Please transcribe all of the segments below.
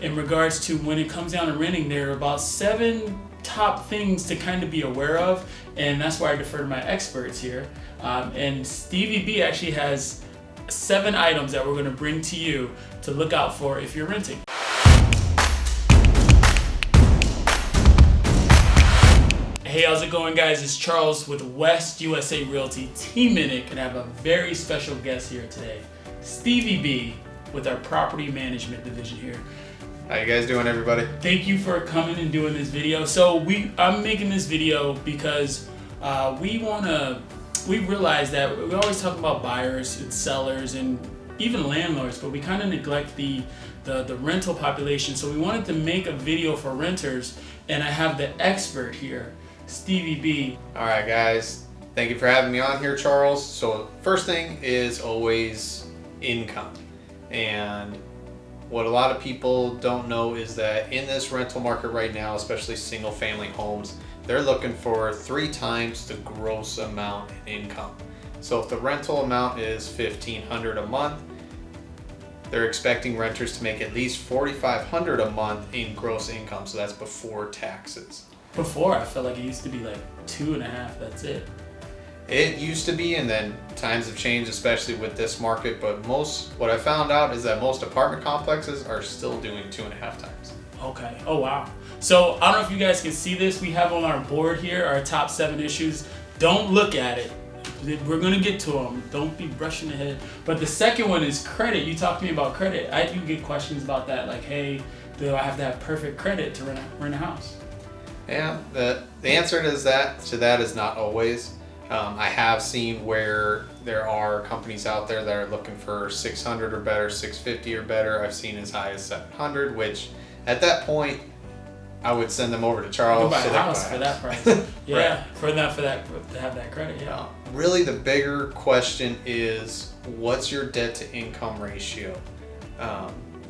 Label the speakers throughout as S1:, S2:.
S1: in regards to when it comes down to renting, there are about 7 top things to kind of be aware of, and that's why I defer to my experts here. And Stevie B actually has 7 items that we're going to bring to you to look out for if you're renting. Hey, how's it going, guys? It's Charles with West USA Realty Team Minute, and I have a very special guest here today, Stevie B with our property management division here.
S2: How you guys doing, everybody?
S1: Thank you for coming and doing this video. So I'm making this video because we realize that we always talk about buyers and sellers and even landlords, but we kind of neglect the rental population. So we wanted to make a video for renters, and I have the expert here, Stevie B.
S2: All right, guys. Thank you for having me on here, Charles. So first thing is always income. And what a lot of people don't know is that in this rental market right now, especially single family homes, they're looking for 3 times the gross amount in income. So if the rental amount is $1,500 a month, they're expecting renters to make at least $4,500 a month in gross income. So that's before taxes.
S1: Before, I felt like it used to be like 2.5, that's it.
S2: It used to be, and then times have changed, especially with this market. But what I found out is that most apartment complexes are still doing 2.5 times.
S1: Okay. Oh, wow. So I don't know if you guys can see this. We have on our board here our top 7 issues. Don't look at it. We're going to get to them. Don't be rushing ahead. But the second one is credit. You talked to me about credit. I do get questions about that. Like, hey, do I have to have perfect credit to rent a house?
S2: Yeah, the answer to that is not always. I have seen where there are companies out there that are looking for 600 or better, 650 or better. I've seen as high as 700, which at that point, I would send them over to Charles.
S1: Buy a house for that price. Yeah, right. To have that credit. Yeah.
S2: Really, the bigger question is, what's your debt to income ratio?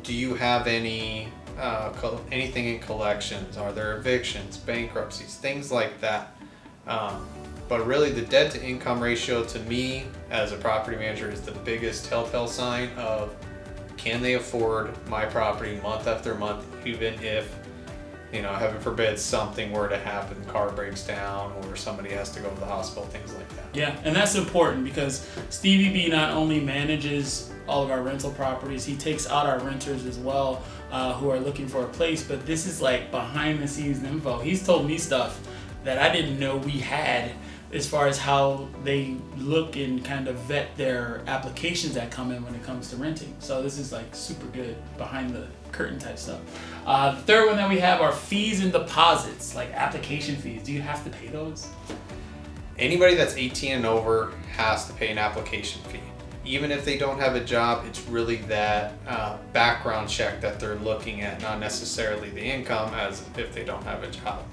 S2: Do you have anything in collections? Are there evictions, bankruptcies, things like that? But really, the debt to income ratio to me as a property manager is the biggest telltale sign of, can they afford my property month after month, even if, heaven forbid, something were to happen, car breaks down or somebody has to go to the hospital, things like that.
S1: Yeah, and that's important because Stevie B not only manages all of our rental properties, he takes out our renters as well who are looking for a place, but this is like behind the scenes info. He's told me stuff that I didn't know we had as far as how they look and kind of vet their applications that come in when it comes to renting. So this is like super good behind the curtain type stuff. The third one that we have are fees and deposits, like application fees. Do you have to pay those?
S2: Anybody that's 18 and over has to pay an application fee. Even if they don't have a job, it's really that background check that they're looking at, not necessarily the income as if they don't have a job.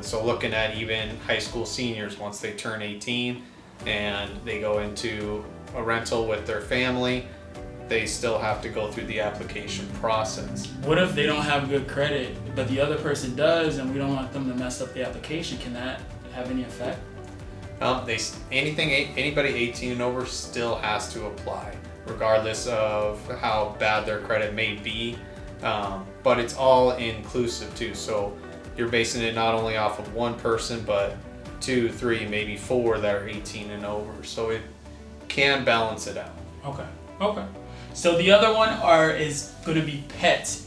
S2: So looking at even high school seniors, once they turn 18 and they go into a rental with their family, they still have to go through the application process.
S1: What if they don't have good credit, but the other person does, and we don't want them to mess up the application? Can that have any effect?
S2: Anybody 18 and over still has to apply, regardless of how bad their credit may be. But it's all inclusive too. So you're basing it not only off of one person, but 2, 3, maybe 4 that are 18 and over. So it can balance it out.
S1: Okay. So the other one is going to be pets.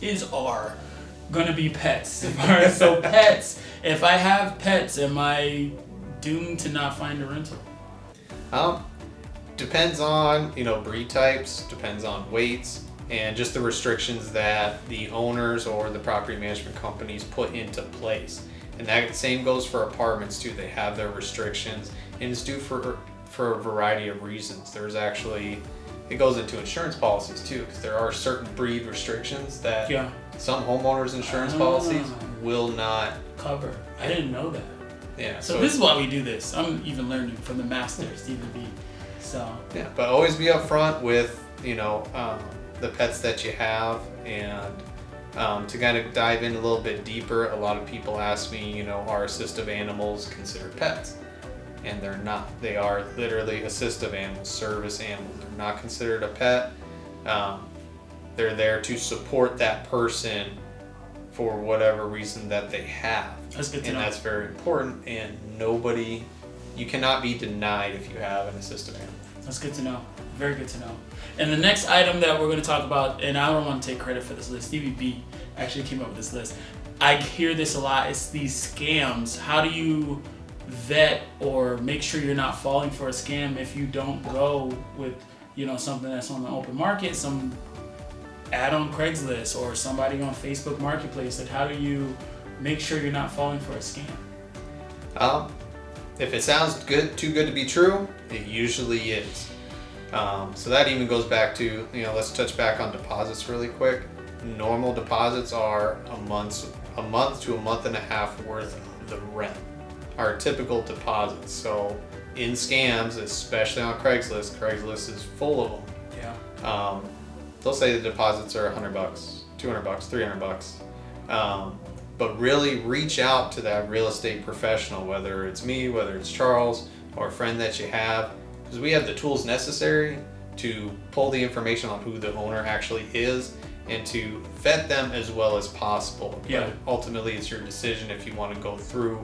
S1: Going to be pets. So pets. If I have pets, am I doomed to not find a rental?
S2: Depends on breed types. Depends on weights. And just the restrictions that the owners or the property management companies put into place. And that same goes for apartments too. They have their restrictions, and it's due for a variety of reasons. It goes into insurance policies too, because there are certain breed restrictions that some homeowners' insurance policies will not
S1: cover. I didn't know that.
S2: Yeah.
S1: So this is why we do this. I'm even learning from the master, Stevie B. So.
S2: Yeah, but always be upfront with the pets that you have, and to kind of dive in a little bit deeper, a lot of people ask me, are assistive animals considered pets? And they're not. They are literally assistive animals, service animals. They're not considered a pet. They're there to support that person for whatever reason that they have.
S1: That's good to know.
S2: And that's very important. And you cannot be denied if you have an assistive animal.
S1: That's good to know. Very good to know. And the next item that we're going to talk about, and I don't want to take credit for this list, Stevie B actually came up with this list. I hear this a lot. It's these scams. How do you vet or make sure you're not falling for a scam if you don't go with, something that's on the open market, some ad on Craigslist or somebody on Facebook Marketplace? Like, how do you make sure you're not falling for a scam?
S2: If it sounds too good to be true, it usually is. So that even goes back to, let's touch back on deposits really quick. Normal deposits are a month to a month and a half worth of the rent. Our typical deposits. So in scams, especially on Craigslist is full of them.
S1: Yeah.
S2: They'll say the deposits are $100, $200, $300. But really reach out to that real estate professional, whether it's me, whether it's Charles, or a friend that you have, because we have the tools necessary to pull the information on who the owner actually is and to vet them as well as possible.
S1: Yeah.
S2: But ultimately, it's your decision if you want to go through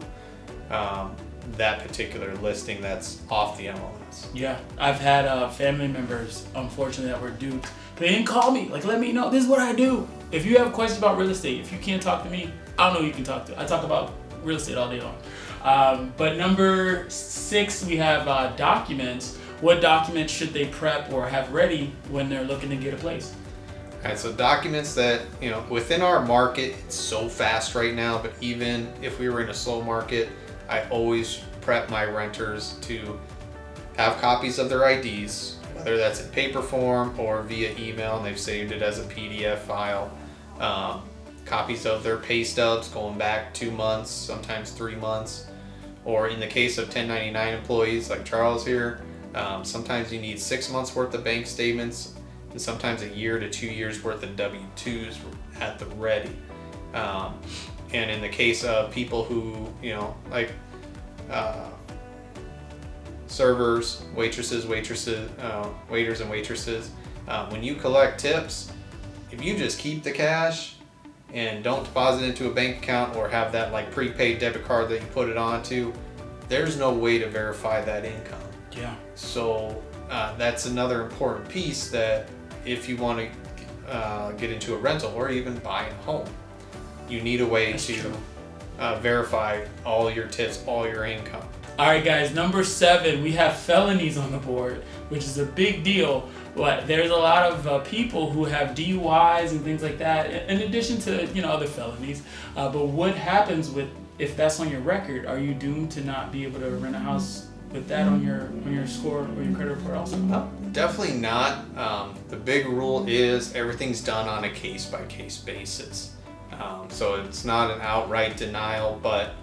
S2: that particular listing that's off the MLS.
S1: Yeah, I've had family members, unfortunately, that were duped. They didn't call me, like, let me know, this is what I do. If you have questions about real estate, if you can't talk to me, I don't know who you can talk to. I talk about real estate all day long. But number 6, we have documents. What documents should they prep or have ready when they're looking to get a place?
S2: All right, so documents that, within our market, it's so fast right now, but even if we were in a slow market, I always prep my renters to have copies of their IDs, whether that's in paper form or via email, and they've saved it as a PDF file. Copies of their pay stubs going back 2 months, sometimes 3 months, or in the case of 1099 employees like Charles here, sometimes you need 6 months worth of bank statements, and sometimes a year to 2 years worth of W-2s at the ready. And in the case of people who, servers, waiters and waitresses, when you collect tips, if you just keep the cash and don't deposit into a bank account or have that like prepaid debit card that you put it onto, there's no way to verify that income.
S1: Yeah.
S2: So that's another important piece, that if you want to get into a rental or even buy a home, you need a way to verify all your tips, all your income.
S1: All right, guys, number 7, we have felonies on the board, which is a big deal. But there's a lot of people who have DUIs and things like that, in addition to other felonies. But what happens if that's on your record? Are you doomed to not be able to rent a house with that on your score or your credit report also?
S2: Definitely not. The big rule is everything's done on a case-by-case basis. So it's not an outright denial, but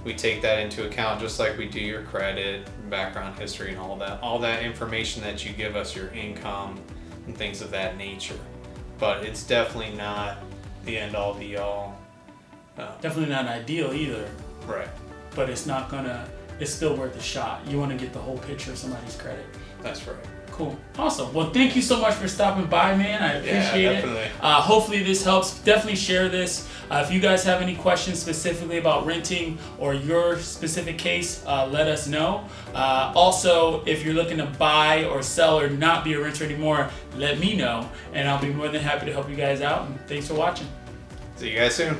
S2: we take that into account just like we do your credit, background history, and all that information that you give us, your income and things of that nature. But it's definitely not the end all be all.
S1: Definitely not ideal either.
S2: Right.
S1: But it's still worth a shot. You want to get the whole picture of somebody's credit.
S2: That's right.
S1: Cool. Awesome. Well, thank you so much for stopping by, man. I appreciate
S2: definitely.
S1: it. Hopefully this helps. Definitely share this. If you guys have any questions specifically about renting or your specific case, let us know. Also, if you're looking to buy or sell or not be a renter anymore, let me know, and I'll be more than happy to help you guys out. And thanks for watching.
S2: See you guys soon.